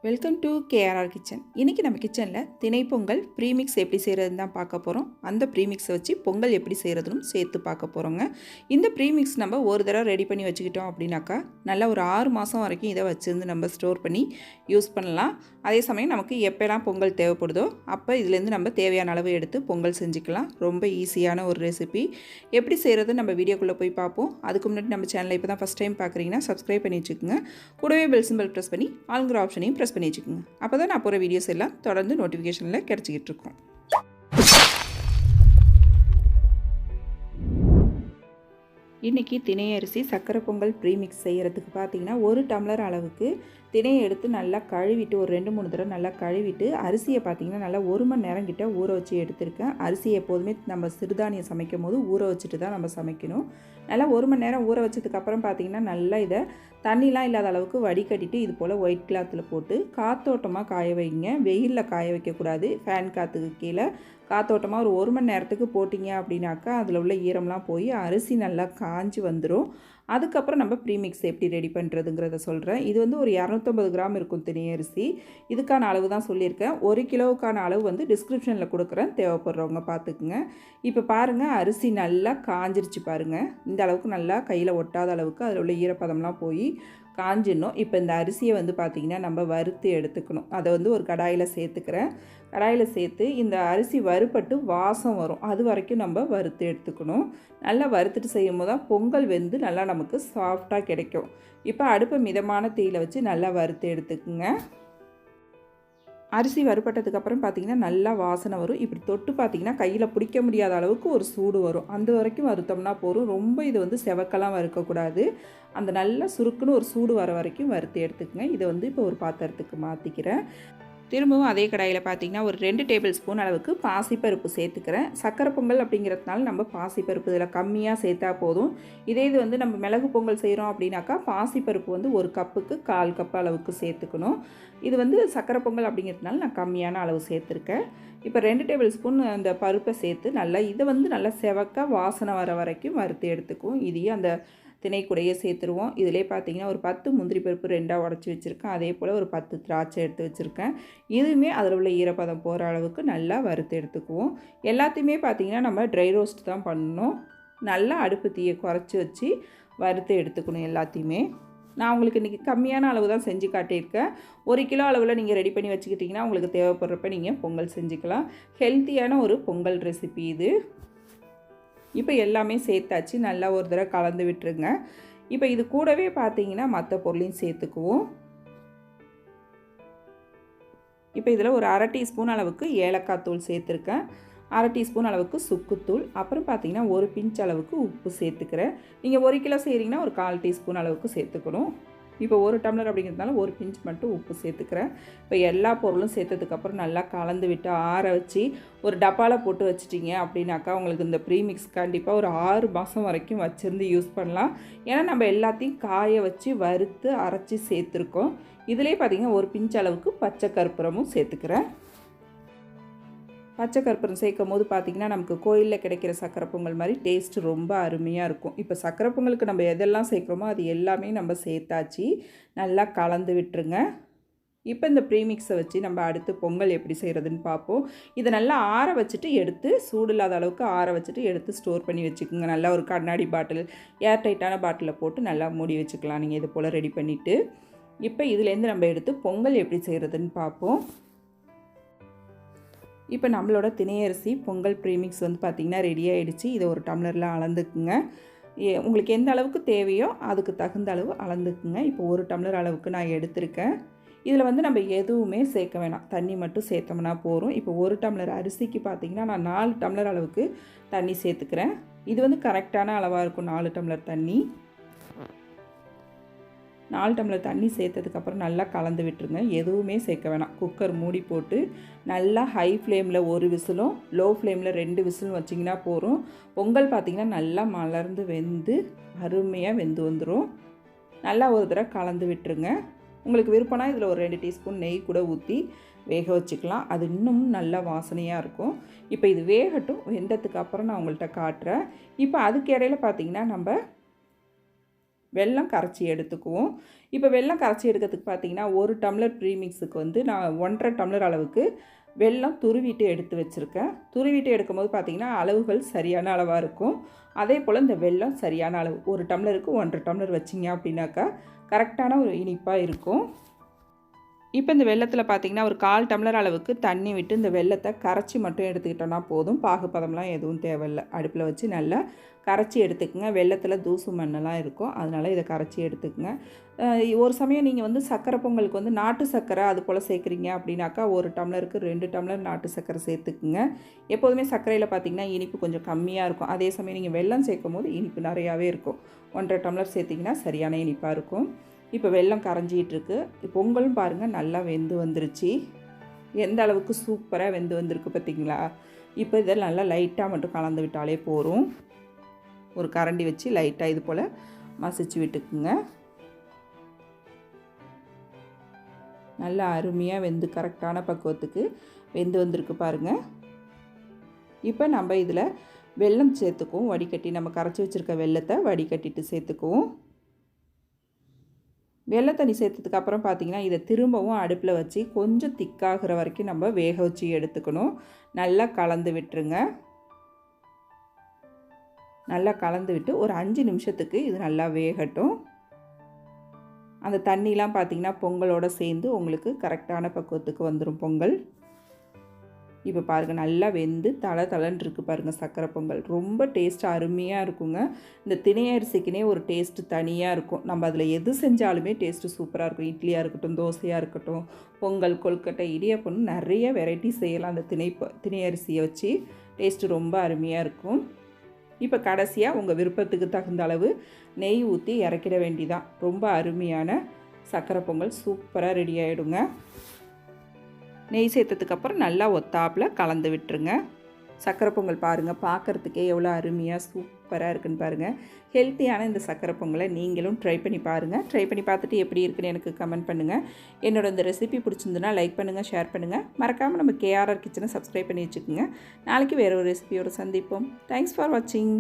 Welcome to KRR kitchen. இன்றைக்கி நம்ம கிச்சனில் திணைப்பொங்கல் ப்ரீமிக்ஸ் எப்படி செய்கிறதுன்னு தான் பார்க்க போகிறோம். அந்த ப்ரீமிக்ஸை வச்சு பொங்கல் எப்படி செய்கிறதுன்னு சேர்த்து பார்க்க போகிறோங்க. இந்த ப்ரீமிக்ஸ் நம்ம ஒரு தடவை ரெடி பண்ணி வச்சுக்கிட்டோம் அப்படின்னாக்கா நல்லா ஒரு 6 மாதம் வரைக்கும் இதை வச்சுருந்து நம்ம ஸ்டோர் பண்ணி யூஸ் பண்ணலாம். அதே சமயம் நமக்கு எப்போலாம் பொங்கல் தேவைப்படுதோ அப்போ இதுலேருந்து நம்ம தேவையான அளவு எடுத்து பொங்கல் செஞ்சுக்கலாம். ரொம்ப ஈஸியான ஒரு ரெசிபி. எப்படி செய்கிறது நம்ம வீடியோக்குள்ளே போய் பார்ப்போம். அதுக்கு முன்னாடி நம்ம சேனலை இப்போ தான் ஃபஸ்ட் டைம் பார்க்குறீங்கன்னா சப்ஸ்கிரைப் பண்ணி வச்சுக்கோங்க. கூடவே பெல் சிம்பிள் ப்ரெஸ் பண்ணி ஆளுங்கிற ஆப்ஷனையும் ப்ரெஸ் பண்ணி வச்சுக்கோங்க. அப்போ தான் நான் போகிற வீடியோஸ் எல்லாம் தொடர்ந்து நோட்டிஃபிகேஷனில் கிடச்சிக்கிட்டு இருக்கும். இன்றைக்கி திணை அரிசி சக்கரை பொங்கல் ப்ரீமிக்ஸ் செய்கிறதுக்கு பார்த்தீங்கன்னா 1 டம்ளர் அளவுக்கு திணையை எடுத்து நல்லா கழுவிட்டு ஒரு 2-3 தடவை நல்லா கழுவிட்டு அரிசியை பார்த்திங்கன்னா நல்லா 1 மணி நேரம் கிட்ட ஊற வச்சு எடுத்திருக்கேன். அரிசியை எப்போதுமே நம்ம சிறுதானியம் சமைக்கும் போது ஊற வச்சுட்டு தான் நம்ம சமைக்கணும். நல்லா 1 மணி நேரம் ஊற வச்சதுக்கப்புறம் பார்த்திங்கன்னா நல்லா இதை தண்ணிலாம் இல்லாத அளவுக்கு வடிகட்டிட்டு இது போல் ஒயிட் கிளாத்தில் போட்டு காத்தோட்டமாக காய வைங்க. வெயிலில் காய வைக்கக்கூடாது. ஃபேன் காற்றுக்கு கீழே காத்தோட்டமாக ஒரு 1 மணி நேரத்துக்கு போட்டிங்க அப்படின்னாக்கா அதில் உள்ள ஈரம்லாம் போய் அரிசி நல்லா காஞ்சி வந்துடும். அதுக்கப்புறம் நம்ம ப்ரீமிக்ஸ் எப்படி ரெடி பண்ணுறதுங்கிறத சொல்கிறேன். இது வந்து ஒரு 250 கிராம் இருக்கும் திணை அரிசி. இதுக்கான அளவு தான் சொல்லியிருக்கேன். 1 கிலோவுக்கான அளவு வந்து டிஸ்கிரிப்ஷனில் கொடுக்குறேன், தேவைப்படுறவங்க பார்த்துக்குங்க. இப்போ பாருங்கள், அரிசி நல்லா காஞ்சிருச்சு பாருங்கள். இந்த அளவுக்கு நல்லா கையில் ஒட்டாத அளவுக்கு அதில் உள்ள ஈரப்பதம்லாம் போய் காஞ்சிடணும். இப்போ இந்த அரிசியை வந்து பார்த்திங்கன்னா நம்ம வறுத்து எடுத்துக்கணும். அதை வந்து ஒரு கடாயில் சேர்த்துக்கிறேன். கடாயில் சேர்த்து இந்த அரிசி வறுபட்டு வாசம் வரும், அது வரைக்கும் நம்ம வறுத்து எடுத்துக்கணும். நல்லா வறுத்துட்டு செய்யும் போது தான் பொங்கல் வெந்து நல்லா நமக்கு சாஃப்டாக கிடைக்கும். இப்போ அடுப்பை மிதமான தீயில வச்சு நல்லா வறுத்து எடுத்துக்குங்க. அரிசி வறுபட்டதுக்கப்புறம் பார்த்திங்கன்னா நல்லா வாசனை வரும். இப்படி தொட்டு பார்த்திங்கன்னா கையில் பிடிக்க முடியாத அளவுக்கு ஒரு சூடு வரும். அந்த வரைக்கும் வறுத்தோம்னா போதும். ரொம்ப இது வந்து செவக்கெல்லாம் வறுக்கக்கூடாது. அந்த நல்லா சுருக்குன்னு ஒரு சூடு வர வரைக்கும் வறுத்து எடுத்துக்கங்க. இதை வந்து இப்போ ஒரு பாத்திரத்துக்கு மாற்றிக்கிறேன். திரும்பவும் அதே கடாயில் பார்த்திங்கன்னா ஒரு 2 டேபிள் ஸ்பூன் அளவுக்கு பாசிப்பருப்பு சேர்த்துக்கிறேன். சக்கரை பொங்கல் அப்படிங்கிறதுனால நம்ம பாசிப்பருப்பு இதில் கம்மியாக சேர்த்தா போதும். இது வந்து நம்ம மிளகு பொங்கல் செய்கிறோம் அப்படின்னாக்கா பாசிப்பருப்பு வந்து 1 கப்புக்கு 1/4 கப் அளவுக்கு சேர்த்துக்கணும். இது வந்து சக்கரை பொங்கல் அப்படிங்கிறதுனால நான் கம்மியான அளவு சேர்த்துருக்கேன். இப்போ 2 டேபிள் ஸ்பூன் அந்த பருப்பை சேர்த்து நல்லா இதை வந்து நல்லா செவக்க வாசனை வர வரைக்கும் வறுத்து எடுத்துக்கும். இதையும் அந்த திணைக்கூடையே சேர்த்துருவோம். இதிலே பார்த்திங்கன்னா ஒரு 10 முந்திரி பருப்பு 2ஆக உடச்சி வச்சுருக்கேன். அதே போல் ஒரு 10 திராட்சை எடுத்து வச்சுருக்கேன். இதுவுமே அதில் உள்ள ஈரப்பதம் போகிற அளவுக்கு நல்லா வறுத்து எடுத்துக்குவோம். எல்லாத்தையுமே பார்த்திங்கன்னா நம்ம ட்ரை ரோஸ்ட் தான் பண்ணணும். நல்லா அடுப்பு தீயை குறைச்சி வச்சு வறுத்து எடுத்துக்கணும் எல்லாத்தையுமே. நான் உங்களுக்கு இன்றைக்கி கம்மியான அளவு தான் செஞ்சு காட்டியிருக்கேன். 1 கிலோ அளவில் நீங்கள் ரெடி பண்ணி வச்சுக்கிட்டிங்கன்னா உங்களுக்கு தேவைப்படுறப்ப நீங்கள் பொங்கல் செஞ்சுக்கலாம். ஹெல்த்தியான ஒரு பொங்கல் ரெசிபி இது. இப்போ எல்லாமே சேர்த்தாச்சு. நல்லா ஒரு தடவை கலந்து விட்டுருங்க. இப்போ இது கூடவே பார்த்தீங்கன்னா மற்ற பொருளையும் சேர்த்துக்குவோம். இப்போ இதில் ஒரு 1/2 டீஸ்பூன் அளவுக்கு ஏலக்காய் தூள் சேர்த்துருக்கேன். 1/2 டீஸ்பூன் அளவுக்கு சுக்குத்தூள், அப்புறம் பார்த்தீங்கன்னா ஒரு பிஞ்ச் அளவுக்கு உப்பு சேர்த்துக்கிறேன். நீங்கள் 1 கிலோ செய்கிறீங்கன்னா ஒரு 1/4 டீஸ்பூன் அளவுக்கு சேர்த்துக்கணும். இப்போ 1 டம்ளர் அப்படிங்கிறதுனால ஒரு பிஞ்ச் மட்டும் உப்பு சேர்த்துக்கிறேன். இப்போ எல்லா பொருளும் சேர்த்ததுக்கப்புறம் நல்லா கலந்து விட்டு ஆற வச்சு ஒரு டப்பாவில் போட்டு வச்சிட்டிங்க அப்படின்னாக்கா உங்களுக்கு இந்த ப்ரீமிக்ஸ் கண்டிப்பாக ஒரு 6 மாதம் வரைக்கும் வச்சுருந்து யூஸ் பண்ணலாம். ஏன்னா நம்ம எல்லாத்தையும் காய வச்சு வறுத்து அரைச்சி சேர்த்துருக்கோம். இதிலே பார்த்திங்கன்னா ஒரு பிஞ்ச் அளவுக்கு பச்சை கற்பூரமும் சேர்த்துக்கிறேன். பச்சை கற்பூரம் சேர்க்கும் போது பார்த்திங்கன்னா நமக்கு கோயிலில் கிடைக்கிற சக்கரை பொங்கல் மாதிரி டேஸ்ட்டு ரொம்ப அருமையாக இருக்கும். இப்போ சக்கரை பொங்கலுக்கு நம்ம எதெல்லாம் சேர்க்குறோமோ அது எல்லாமே நம்ம சேர்த்தாச்சு. நல்லா கலந்து விட்டுருங்க. இப்போ இந்த ப்ரீமிக்ஸை வச்சு நம்ம அடுத்து பொங்கல் எப்படி செய்கிறதுன்னு பார்ப்போம். இதை நல்லா ஆற வச்சுட்டு எடுத்து சூடு இல்லாத அளவுக்கு ஆற வச்சுட்டு எடுத்து ஸ்டோர் பண்ணி வச்சுக்கோங்க. நல்லா ஒரு கண்ணாடி பாட்டில், ஏர் டைட்டான பாட்டிலில் போட்டு நல்லா மூடி வச்சுக்கலாம். நீங்கள் இது போல் ரெடி பண்ணிவிட்டு இப்போ இதுலேருந்து நம்ம எடுத்து பொங்கல் எப்படி செய்கிறதுன்னு பார்ப்போம். இப்போ நம்மளோட திணை அரிசி பொங்கல் ப்ரீமிக்ஸ் வந்து பார்த்திங்கன்னா ரெடி ஆகிடுச்சு. இதை ஒரு டம்ளரில் அளந்துக்குங்க. உங்களுக்கு எந்த அளவுக்கு தேவையோ அதுக்கு தகுந்த அளவு அளந்துக்குங்க. இப்போ 1 டம்ளர் அளவுக்கு நான் எடுத்திருக்கேன். இதில் வந்து நம்ம எதுவுமே சேர்க்க வேணாம், தண்ணி மட்டும் சேர்த்தோம்னா போதும். இப்போ 1 டம்ளர் அரிசிக்கு பார்த்திங்கன்னா நான் 4 டம்ளர் அளவுக்கு தண்ணி சேர்த்துக்கிறேன். இது வந்து கரெக்டான அளவாக இருக்கும். 4 டம்ளர் தண்ணி 4 டம்ளர் தண்ணி சேர்த்ததுக்கப்புறம் நல்லா கலந்து விட்டுருங்க. எதுவுமே சேர்க்க வேணாம். குக்கர் மூடி போட்டு நல்லா ஹை ஃப்ளேமில் 1 விசிலும் லோ ஃப்ளேமில் 2 விசிலும் வச்சிங்கன்னா போதும். பொங்கல் பார்த்திங்கன்னா நல்லா மலர்ந்து வெந்து அருமையாக வெந்து வந்துடும். நல்லா ஒரு தடவை கலந்து விட்டுருங்க. உங்களுக்கு விருப்பம்னா இதில் ஒரு 2 டீஸ்பூன் நெய் கூட ஊற்றி வேக வச்சுக்கலாம். அது இன்னும் நல்லா வாசனையாக இருக்கும். இப்போ இது வேகட்டும். வெந்ததுக்கு அப்புறம் நான் உங்கள்கிட்ட காட்டுறேன். இப்போ அதுக்கு இடையில பார்த்திங்கன்னா நம்ம வெல்லம் கரைச்சி எடுத்துக்குவோம். இப்போ வெல்லம் கரைச்சி எடுக்கிறதுக்கு பார்த்திங்கன்னா 1 டம்ளர் ப்ரீமிக்ஸுக்கு வந்து நான் 1.5 டம்ளர் அளவுக்கு வெல்லம் துருவிட்டு எடுத்து வச்சுருக்கேன். துருவிட்டு எடுக்கும்போது பார்த்திங்கன்னா அளவுகள் சரியான அளவாக இருக்கும். அதே போல் இந்த வெல்லம் சரியான அளவு 1 டம்ளருக்கு 1.5 டம்ளர் வச்சிங்க அப்படின்னாக்கா கரெக்டான ஒரு இனிப்பாக இருக்கும். இப்போ இந்த வெல்லத்தில் பார்த்திங்கன்னா ஒரு 1/4 டம்ளர் அளவுக்கு தண்ணி விட்டு இந்த வெல்லத்தை கரைச்சி மட்டும் எடுத்துக்கிட்டோன்னா போதும். பாகுபதம்லாம் எதுவும் தேவையில்லை. அடுப்பில் வச்சு நல்லா கரைச்சி எடுத்துக்கங்க. வெல்லத்தில் தூசு மண்ணெல்லாம் இருக்கும், அதனால் இதை கரைச்சி எடுத்துக்கங்க. ஒரு சமயம் நீங்கள் வந்து சர்க்கரை பொங்கலுக்கு வந்து நாட்டு சர்க்கரை அது போல் சேர்க்குறீங்க அப்படின்னாக்கா 1 டம்ளருக்கு 2 டம்ளர் நாட்டு சர்க்கரை சேர்த்துக்குங்க. எப்போதுமே சர்க்கரையில் பார்த்திங்கன்னா இனிப்பு கொஞ்சம் கம்மியாக இருக்கும். அதே சமயம் நீங்கள் வெல்லம் சேர்க்கும் போது இனிப்பு நிறையாவே இருக்கும். 1.5 டம்ளர் சேர்த்திங்கன்னா சரியான இனிப்பாக இருக்கும். இப்போ வெல்லம் கரைஞ்சிகிட்ருக்கு. பொங்கலும் பாருங்கள் நல்லா வெந்து வந்துருச்சு. எந்த அளவுக்கு சூப்பராக வெந்து வந்திருக்கு பார்த்திங்களா? இப்போ இதை நல்லா லைட்டாக மட்டும் கலந்து விட்டாலே போதும். ஒரு கரண்டி வச்சு லைட்டாக இது போல் மசிச்சு விட்டுக்குங்க. நல்லா அருமையாக வெந்து கரெக்டான பக்குவத்துக்கு வெந்து வந்திருக்கு பாருங்கள். இப்போ நம்ம இதில் வெல்லம் சேர்த்துக்குவோம். வடிகட்டி நம்ம கரைச்சி வச்சுருக்க வெல்லத்தை வடிகட்டிட்டு சேர்த்துக்குவோம். வெள்ளை தண்ணி சேர்த்ததுக்கப்புறம் பார்த்திங்கன்னா இதை திரும்பவும் அடுப்பில் வச்சு கொஞ்சம் திக்காகிற வரைக்கும் நம்ம வேக வச்சு எடுத்துக்கணும். நல்லா கலந்து விட்டுருங்க. நல்லா கலந்து விட்டு ஒரு 5 நிமிஷத்துக்கு இது நல்லா வேகட்டும். அந்த தண்ணிலாம் பார்த்திங்கன்னா பொங்கலோடு சேர்ந்து உங்களுக்கு கரெக்டான பக்குவத்துக்கு வந்துடும் பொங்கல். இப்போ பாருங்கள் நல்லா வெந்து தளன்னு இருக்குது பாருங்கள் சர்க்கரை பொங்கல். ரொம்ப டேஸ்ட்டு அருமையாக இருக்குங்க. இந்த திணை அரிசிக்குனே ஒரு டேஸ்ட்டு தனியாக இருக்கும். நம்ம அதில் எது செஞ்சாலுமே டேஸ்ட்டு சூப்பராக இருக்கும். இட்லியாக இருக்கட்டும், தோசையாக இருக்கட்டும், பொங்கல், கொழுக்கட்டை, இடியாப்பம் நிறைய வெரைட்டி செய்யலாம் அந்த திணை அரிசியை வச்சு. டேஸ்ட்டு ரொம்ப அருமையாக இருக்கும். இப்போ கடைசியாக உங்கள் விருப்பத்துக்கு தகுந்த அளவு நெய் ஊற்றி இறக்கிட வேண்டிதான். ரொம்ப அருமையான சர்க்கரை பொங்கல் சூப்பராக ரெடி ஆகிடுங்க. நெய் சேர்த்ததுக்கப்புறம் நல்லா ஒத்தாப்பில் கலந்து விட்டுருங்க. சர்க்கரை பொங்கல் பாருங்கள் பார்க்குறதுக்கே எவ்வளோ அருமையாக சூப்பராக இருக்குன்னு பாருங்கள். ஹெல்த்தியான இந்த சர்க்கரை பொங்கலை நீங்களும் ட்ரை பண்ணி பாருங்கள். ட்ரை பண்ணி பார்த்துட்டு எப்படி இருக்குன்னு எனக்கு கமெண்ட் பண்ணுங்கள். என்னோட இந்த ரெசிபி பிடிச்சிருந்துன்னா லைக் பண்ணுங்கள், ஷேர் பண்ணுங்கள். மறக்காமல் நம்ம KRR கிச்சனை சப்ஸ்கிரைப் பண்ணி வச்சுக்கோங்க. நாளைக்கு வேறு ஒரு ரெசிபியோடு சந்திப்போம். தேங்க்ஸ் ஃபார் வாட்சிங்.